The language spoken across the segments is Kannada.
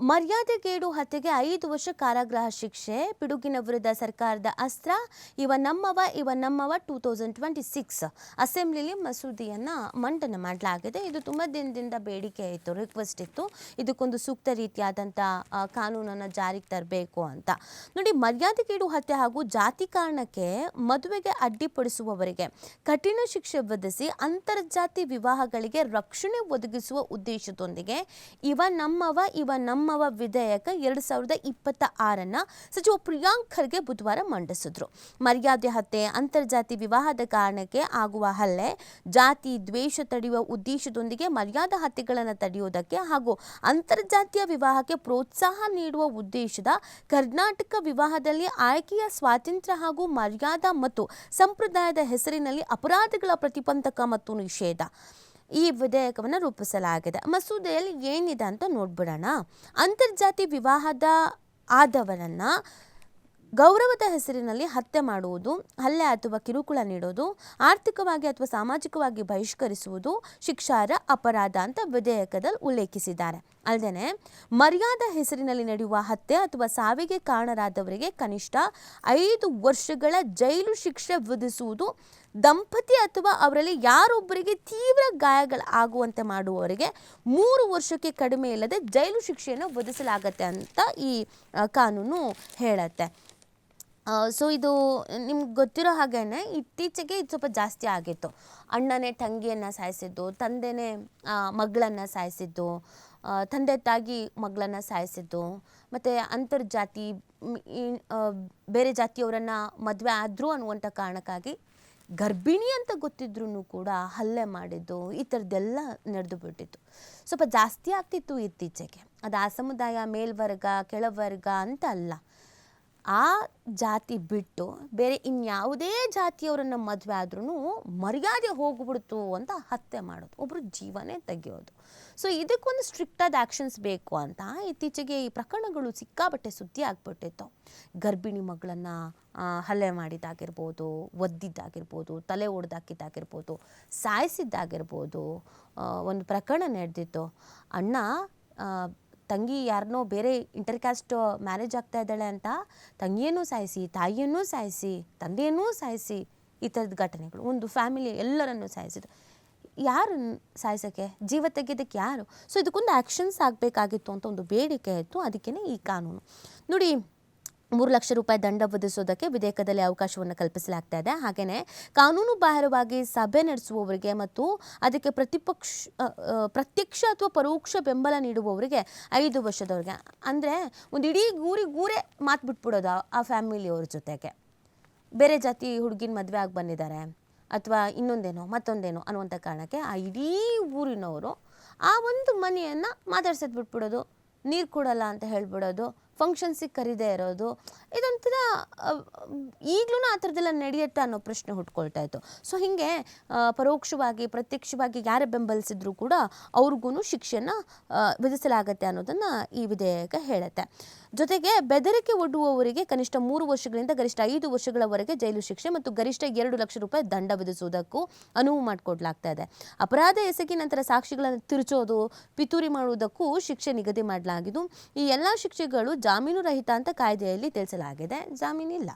ಮರ್ಯಾದೆಗೇಡು ಹತ್ಯೆಗೆ 5 ವರ್ಷ ಕಾರಾಗೃಹ ಶಿಕ್ಷೆ, ಪಿಡುಗಿನ ವಿರುದ್ಧ ಸರ್ಕಾರದ ಅಸ್ತ್ರ, ಇವ ನಮ್ಮವ 2026 ಅಸೆಂಬ್ಲಿಲಿ ಮಸೂದೆಯನ್ನು ಮಂಡನೆ ಮಾಡಲಾಗಿದೆ. ಇದು ತುಂಬ ದಿನದಿಂದ ಬೇಡಿಕೆ ಇತ್ತು, ರಿಕ್ವೆಸ್ಟ್ ಇತ್ತು, ಇದಕ್ಕೊಂದು ಸೂಕ್ತ ರೀತಿಯಾದಂಥ ಕಾನೂನನ್ನು ಜಾರಿಗೆ ತರಬೇಕು ಅಂತ. ನೋಡಿ, ಮರ್ಯಾದೆಗೇಡು ಹತ್ಯೆ ಹಾಗೂ ಜಾತಿ ಕಾರಣಕ್ಕೆ ಮದುವೆಗೆ ಅಡ್ಡಿಪಡಿಸುವವರಿಗೆ ಕಠಿಣ ಶಿಕ್ಷೆ ವಿಧಿಸಿ ಅಂತರ್ಜಾತಿ ವಿವಾಹಗಳಿಗೆ ರಕ್ಷಣೆ ಒದಗಿಸುವ ಉದ್ದೇಶದೊಂದಿಗೆ ಇವ ನಮ್ಮವ ವಿಧೇಯಕ 2026 ಸಚಿವ ಪ್ರಿಯಾಂಕ್ ಖರ್ಗೆ ಬುಧವಾರ ಮಂಡಿಸಿದ್ರು. ಮರ್ಯಾದೆ ಹತ್ಯೆ, ಅಂತರ್ಜಾತಿ ವಿವಾಹದ ಕಾರಣಕ್ಕೆ ಆಗುವ ಹಲ್ಲೆ, ಜಾತಿ ದ್ವೇಷ ತಡೆಯುವ ಉದ್ದೇಶದೊಂದಿಗೆ ಮರ್ಯಾದಾ ಹತ್ಯೆಗಳನ್ನು ತಡೆಯುವುದಕ್ಕೆ ಹಾಗೂ ಅಂತರ್ಜಾತೀಯ ವಿವಾಹಕ್ಕೆ ಪ್ರೋತ್ಸಾಹ ನೀಡುವ ಉದ್ದೇಶದ ಕರ್ನಾಟಕ ವಿವಾಹದಲ್ಲಿ ಆಯ್ಕೆಯ ಸ್ವಾತಂತ್ರ್ಯ ಹಾಗೂ ಮರ್ಯಾದಾ ಮತ್ತು ಸಂಪ್ರದಾಯದ ಹೆಸರಿನಲ್ಲಿ ಅಪರಾಧಗಳ ಪ್ರತಿಬಂಧಕ ಮತ್ತು ನಿಷೇಧ ಈ ವಿಧೇಯಕವನ್ನು ರೂಪಿಸಲಾಗಿದೆ. ಮಸೂದೆಯಲ್ಲಿ ಏನಿದೆ ಅಂತ ನೋಡ್ಬಿಡೋಣ. ಅಂತರ್ಜಾತಿ ವಿವಾಹದ ಆದವರನ್ನು ಗೌರವದ ಹೆಸರಿನಲ್ಲಿ ಹತ್ಯೆ ಮಾಡುವುದು, ಹಲ್ಲೆ ಅಥವಾ ಕಿರುಕುಳ ನೀಡೋದು, ಆರ್ಥಿಕವಾಗಿ ಅಥವಾ ಸಾಮಾಜಿಕವಾಗಿ ಬಹಿಷ್ಕರಿಸುವುದು ಶಿಕ್ಷಾರ್ಹ ಅಪರಾಧ ಅಂತ ವಿಧೇಯಕದಲ್ಲಿ ಉಲ್ಲೇಖಿಸಿದ್ದಾರೆ. ಅಲ್ಲದೆ ಮರ್ಯಾದಾ ಹೆಸರಿನಲ್ಲಿ ನಡೆಯುವ ಹತ್ಯೆ ಅಥವಾ ಸಾವಿಗೆ ಕಾರಣರಾದವರಿಗೆ ಕನಿಷ್ಠ 5 ವರ್ಷಗಳ ಜೈಲು ಶಿಕ್ಷೆ ವಿಧಿಸುವುದು, ದಂಪತಿ ಅಥವಾ ಅವರಲ್ಲಿ ಯಾರೊಬ್ಬರಿಗೆ ತೀವ್ರ ಗಾಯಗಳಾಗುವಂತೆ ಮಾಡುವವರಿಗೆ 3 ವರ್ಷಕ್ಕೆ ಕಡಿಮೆ ಇಲ್ಲದೆ ಜೈಲು ಶಿಕ್ಷೆಯನ್ನು ವಿಧಿಸಲಾಗತ್ತೆ ಅಂತ ಈ ಕಾನೂನು ಹೇಳುತ್ತೆ. ಸೊ ಇದು ನಿಮ್ಗೆ ಗೊತ್ತಿರೋ ಹಾಗೇ ಇತ್ತೀಚೆಗೆ ಇದು ಸ್ವಲ್ಪ ಜಾಸ್ತಿ ಆಗಿತ್ತು. ಅಣ್ಣನೇ ತಂಗಿಯನ್ನು ಸಾಯಿಸಿದ್ದು, ತಂದೆನೇ ಮಗಳನ್ನು ಸಾಯಿಸಿದ್ದು, ತಂದೆ ತಾಗಿ ಮಗಳನ್ನು ಸಾಯಿಸಿದ್ದು, ಮತ್ತು ಅಂತರ್ಜಾತಿ ಬೇರೆ ಜಾತಿಯವರನ್ನು ಮದುವೆ ಆದರು ಅನ್ನುವಂಥ ಕಾರಣಕ್ಕಾಗಿ ಗರ್ಭಿಣಿ ಅಂತ ಗೊತ್ತಿದ್ರೂ ಕೂಡ ಹಲ್ಲೆ ಮಾಡಿದ್ದು, ಈ ಥರದ್ದೆಲ್ಲ ನಡೆದು ಬಿಟ್ಟಿತ್ತು. ಸ್ವಲ್ಪ ಜಾಸ್ತಿ ಆಗ್ತಿತ್ತು ಇತ್ತೀಚೆಗೆ. ಅದು ಆ ಸಮುದಾಯ ಮೇಲ್ವರ್ಗ ಕೆಳವರ್ಗ ಅಂತ ಅಲ್ಲ, ಆ ಜಾತಿ ಬಿಟ್ಟು ಬೇರೆ ಇನ್ಯಾವುದೇ ಜಾತಿಯವರನ್ನು ಮದುವೆ ಆದ್ರೂ ಮರ್ಯಾದೆ ಹೋಗ್ಬಿಡ್ತು ಅಂತ ಹತ್ಯೆ ಮಾಡೋದು, ಒಬ್ಬರು ಜೀವನೇ ತೆಗೆಯೋದು. ಸೊ ಇದಕ್ಕೊಂದು ಸ್ಟ್ರಿಕ್ಟಾದ ಆ್ಯಕ್ಷನ್ಸ್ ಬೇಕು ಅಂತ ಇತ್ತೀಚೆಗೆ ಈ ಪ್ರಕರಣಗಳು ಸಿಕ್ಕಾಬಟ್ಟೆ ಸುದ್ದಿ ಆಗ್ಬಿಟ್ಟಿತ್ತು. ಗರ್ಭಿಣಿ ಮಗಳನ್ನು ಹಲ್ಲೆ ಮಾಡಿದ್ದಾಗಿರ್ಬೋದು, ಒದ್ದಿದ್ದಾಗಿರ್ಬೋದು, ತಲೆ ಒಡೆದಾಕಿದ್ದಾಗಿರ್ಬೋದು, ಸಾಯಿಸಿದ್ದಾಗಿರ್ಬೋದು. ಒಂದು ಪ್ರಕರಣ ನಡೆದಿತ್ತು. ಅಣ್ಣ ತಂಗಿ ಯಾರನ್ನೋ ಬೇರೆ ಇಂಟರ್ಕ್ಯಾಸ್ಟ್ ಮ್ಯಾರೇಜ್ ಆಗ್ತಾ ಇದ್ದಾಳೆ ಅಂತ ತಂಗಿಯನ್ನೂ ಸಾಯಿಸಿ, ತಾಯಿಯನ್ನೂ ಸಾಯಿಸಿ, ತಂದೆಯನ್ನೂ ಸಾಯಿಸಿ, ಈ ಥರದ ಘಟನೆಗಳು. ಒಂದು ಫ್ಯಾಮಿಲಿ ಎಲ್ಲರನ್ನೂ ಸಾಯಿಸಿದ್ರು. ಯಾರು ಸಾಯಿಸೋಕ್ಕೆ, ಜೀವ ತೆಗೆಯೋದಕ್ಕೆ ಯಾರು? ಸೊ ಇದಕ್ಕೊಂದು ಆ್ಯಕ್ಷನ್ಸ್ ಆಗಬೇಕಾಗಿತ್ತು ಅಂತ ಒಂದು ಬೇಡಿಕೆ ಇತ್ತು. ಅದಕ್ಕೇ ಈ ಕಾನೂನು. ನೋಡಿ, 3 ಲಕ್ಷ ರೂಪಾಯಿ ದಂಡ ವಿಧಿಸೋದಕ್ಕೆ ವಿಧೇಯಕದಲ್ಲಿ ಅವಕಾಶವನ್ನು ಕಲ್ಪಿಸಲಾಗ್ತಾ ಇದೆ. ಹಾಗೆಯೇ ಕಾನೂನು ಬಾಹಿರವಾಗಿ ಸಭೆ ನಡೆಸುವವರಿಗೆ ಮತ್ತು ಅದಕ್ಕೆ ಪ್ರತ್ಯಕ್ಷ ಅಥವಾ ಪರೋಕ್ಷ ಬೆಂಬಲ ನೀಡುವವರಿಗೆ 5 ವರ್ಷದವರೆಗೆ. ಅಂದರೆ ಒಂದು ಇಡೀ ಊರೇ ಮಾತು ಬಿಟ್ಬಿಡೋದು ಆ ಫ್ಯಾಮಿಲಿಯವ್ರ ಜೊತೆಗೆ. ಬೇರೆ ಜಾತಿ ಹುಡುಗಿನ ಮದುವೆ ಆಗಿ ಬಂದಿದ್ದಾರೆ ಅಥವಾ ಇನ್ನೊಂದೇನೋ ಮತ್ತೊಂದೇನೋ ಅನ್ನುವಂಥ ಕಾರಣಕ್ಕೆ ಆ ಇಡೀ ಊರಿನವರು ಆ ಒಂದು ಮನೆಯನ್ನು ಮಾತಾಡ್ಸೋದು ಬಿಟ್ಬಿಡೋದು, ನೀರು ಕೊಡಲ್ಲ ಅಂತ ಹೇಳ್ಬಿಡೋದು, ಫಂಕ್ಷನ್ಸಿಗೆ ಕರೀದೇ ಇರೋದು. ಇದೊಂಥರ ಈಗಲೂ ಆ ಥರದ್ದೆಲ್ಲ ನಡೆಯುತ್ತೆ ಅನ್ನೋ ಪ್ರಶ್ನೆ ಹುಟ್ಕೊಳ್ತಾ ಇತ್ತು. ಸೊ ಹೀಗೆ ಪರೋಕ್ಷವಾಗಿ ಪ್ರತ್ಯಕ್ಷವಾಗಿ ಯಾರೇ ಬೆಂಬಲಿಸಿದ್ರು ಕೂಡ ಅವ್ರಿಗೂ ಶಿಕ್ಷೆಯನ್ನು ವಿಧಿಸಲಾಗತ್ತೆ ಅನ್ನೋದನ್ನು ಈ ವಿಧೇಯಕ ಹೇಳುತ್ತೆ. ಜೊತೆಗೆ ಬೆದರಿಕೆ ಒಡ್ಡುವವರಿಗೆ ಕನಿಷ್ಠ 3 ವರ್ಷಗಳಿಂದ ಗರಿಷ್ಠ 5 ವರ್ಷಗಳವರೆಗೆ ಜೈಲು ಶಿಕ್ಷೆ ಮತ್ತು ಗರಿಷ್ಠ 2 ಲಕ್ಷ ರೂಪಾಯಿ ದಂಡ ವಿಧಿಸುವುದಕ್ಕೂ ಅನುವು ಮಾಡಿಕೊಡ್ಲಾಗ್ತಾ ಇದೆ. ಅಪರಾಧ ಎಸಗಿ ನಂತರ ಸಾಕ್ಷಿಗಳನ್ನು ತಿರುಚೋದು, ಪಿತೂರಿ ಮಾಡುವುದಕ್ಕೂ ಶಿಕ್ಷೆ ನಿಗದಿ ಮಾಡಲಾಗಿದ್ದು, ಈ ಎಲ್ಲ ಶಿಕ್ಷೆಗಳು ಜಾಮೀನು ರಹಿತ ಅಂತ ಕಾಯ್ದೆಯಲ್ಲಿ ತಿಳಿಸಲಾಗಿದೆ. ಜಾಮೀನಿಲ್ಲ.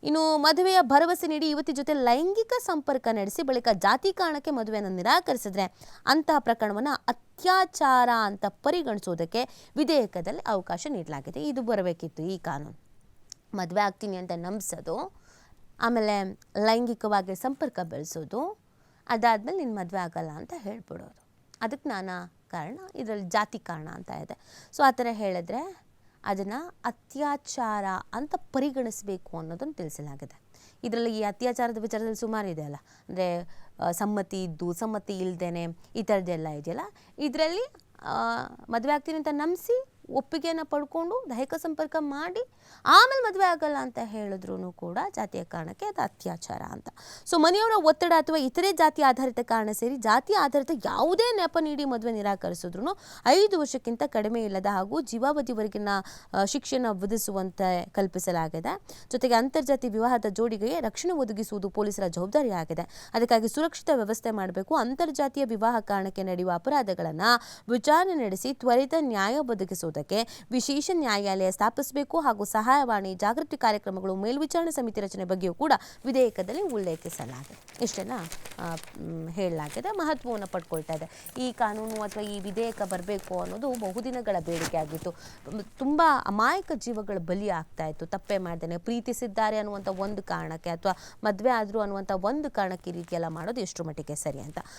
ಇನ್ನು ಮದುವೆಯ ಭರವಸೆ ನೀಡಿ ಯುವತಿ ಜೊತೆ ಲೈಂಗಿಕ ಸಂಪರ್ಕ ನಡೆಸಿ ಬಳಿಕ ಜಾತಿ ಕಾರಣಕ್ಕೆ ಮದುವೆಯನ್ನು ನಿರಾಕರಿಸಿದ್ರೆ ಅಂತಹ ಪ್ರಕರಣವನ್ನು ಅತ್ಯಾಚಾರ ಅಂತ ಪರಿಗಣಿಸುವುದಕ್ಕೆ ವಿಧೇಯಕದಲ್ಲಿ ಅವಕಾಶ ನೀಡಲಾಗಿದೆ. ಇದು ಬರಬೇಕಿತ್ತು ಈ ಕಾನೂನು. ಮದುವೆ ಆಗ್ತೀನಿ ಅಂತ ನಂಬಿಸೋದು, ಆಮೇಲೆ ಲೈಂಗಿಕವಾಗಿ ಸಂಪರ್ಕ ಬೆಳೆಸೋದು, ಅದಾದಮೇಲೆ ನಿನ್ನ ಮದುವೆ ಆಗಲ್ಲ ಅಂತ ಹೇಳ್ಬಿಡೋದು. ಅದಕ್ಕೆ ನಾನಾ ಕಾರಣ, ಇದರಲ್ಲಿ ಜಾತಿ ಕಾರಣ ಅಂತ ಇದೆ. ಸೊ ಆ ಥರ ಹೇಳಿದ್ರೆ ಅದನ್ನು ಅತ್ಯಾಚಾರ ಅಂತ ಪರಿಗಣಿಸಬೇಕು ಅನ್ನೋದನ್ನು ತಿಳಿಸಲಾಗಿದೆ. ಇದರಲ್ಲಿ ಈ ಅತ್ಯಾಚಾರದ ವಿಚಾರದಲ್ಲಿ ಸುಮಾರು ಇದೆಯಲ್ಲ, ಅಂದರೆ ಸಮ್ಮತಿ ಇದ್ದು ಸಮ್ಮತಿ ಇಲ್ಲದೇನೆ ಈ ಥರದ್ದೆಲ್ಲ ಇದೆಯಲ್ಲ. ಇದರಲ್ಲಿ ಮದುವೆ ಆಗ್ತೀನಿ ಅಂತ ನಂಬಿಸಿ ಒಪ್ಪಿಗೆಯನ್ನು ಪಡ್ಕೊಂಡು ದೈಹಿಕ ಸಂಪರ್ಕ ಮಾಡಿ ಆಮೇಲೆ ಮದುವೆ ಆಗಲ್ಲ ಅಂತ ಹೇಳಿದ್ರು ಕೂಡ ಜಾತಿಯ ಕಾರಣಕ್ಕೆ ಅದು ಅತ್ಯಾಚಾರ ಅಂತ. ಸೊ ಮನೆಯವರ ಒತ್ತಡ ಅಥವಾ ಇತರೆ ಜಾತಿ ಆಧಾರಿತ ಕಾರಣ ಸೇರಿ ಜಾತಿ ಆಧಾರಿತ ಯಾವುದೇ ನೆಪ ನೀಡಿ ಮದುವೆ ನಿರಾಕರಿಸಿದ್ರು 5 ವರ್ಷಕ್ಕಿಂತ ಕಡಿಮೆ ಇಲ್ಲದ ಹಾಗೂ ಜೀವಾವಧಿವರೆಗಿನ ಶಿಕ್ಷೆಯನ್ನು ವಿಧಿಸುವಂತೆ ಕಲ್ಪಿಸಲಾಗಿದೆ. ಜೊತೆಗೆ ಅಂತರ್ಜಾತಿ ವಿವಾಹದ ಜೋಡಿಗೆ ರಕ್ಷಣೆ ಒದಗಿಸುವುದು ಪೊಲೀಸರ ಜವಾಬ್ದಾರಿಯಾಗಿದೆ. ಅದಕ್ಕಾಗಿ ಸುರಕ್ಷಿತ ವ್ಯವಸ್ಥೆ ಮಾಡಬೇಕು. ಅಂತರ್ಜಾತೀಯ ವಿವಾಹ ಕಾರಣಕ್ಕೆ ನಡೆಯುವ ಅಪರಾಧಗಳನ್ನು ವಿಚಾರಣೆ ನಡೆಸಿ ತ್ವರಿತ ನ್ಯಾಯ ಒದಗಿಸುವುದು ಮಾಡೋದಕ್ಕೆ ವಿಶೇಷ ನ್ಯಾಯಾಲಯ ಸ್ಥಾಪಿಸಬೇಕು ಹಾಗೂ ಸಹಾಯವಾಣಿ ಜಾಗೃತಿ ಕಾರ್ಯಕ್ರಮಗಳು ಮೇಲ್ವಿಚಾರಣೆ ಸಮಿತಿ ರಚನೆ ಬಗ್ಗೆಯೂ ಕೂಡ ವಿಧೇಯಕದಲ್ಲಿ ಉಲ್ಲೇಖಿಸಲಾಗಿದೆ. ಇಷ್ಟೆಲ್ಲ ಹೇಳಲಾಗಿದೆ, ಮಹತ್ವವನ್ನು ಪಡ್ಕೊಳ್ತಾ ಇದೆ. ಈ ಕಾನೂನು ಅಥವಾ ಈ ವಿಧೇಯಕ ಬರಬೇಕು ಅನ್ನೋದು ಬಹುದಿನಗಳ ಬೇಡಿಕೆ ಆಗಿತ್ತು. ತುಂಬ ಅಮಾಯಕ ಜೀವಗಳ ಬಲಿ ಆಗ್ತಾ ಇತ್ತು, ತಪ್ಪೇ ಮಾಡ್ದೇನೆ ಪ್ರೀತಿಸಿದ್ದಾರೆ ಅನ್ನುವಂಥ ಒಂದು ಕಾರಣಕ್ಕೆ ಅಥವಾ ಮದುವೆ ಆದರೂ ಅನ್ನುವಂಥ ಒಂದು ಕಾರಣಕ್ಕೆ ಈ ರೀತಿಯೆಲ್ಲ ಮಾಡೋದು ಎಷ್ಟು ಮಟ್ಟಿಗೆ ಸರಿ ಅಂತ.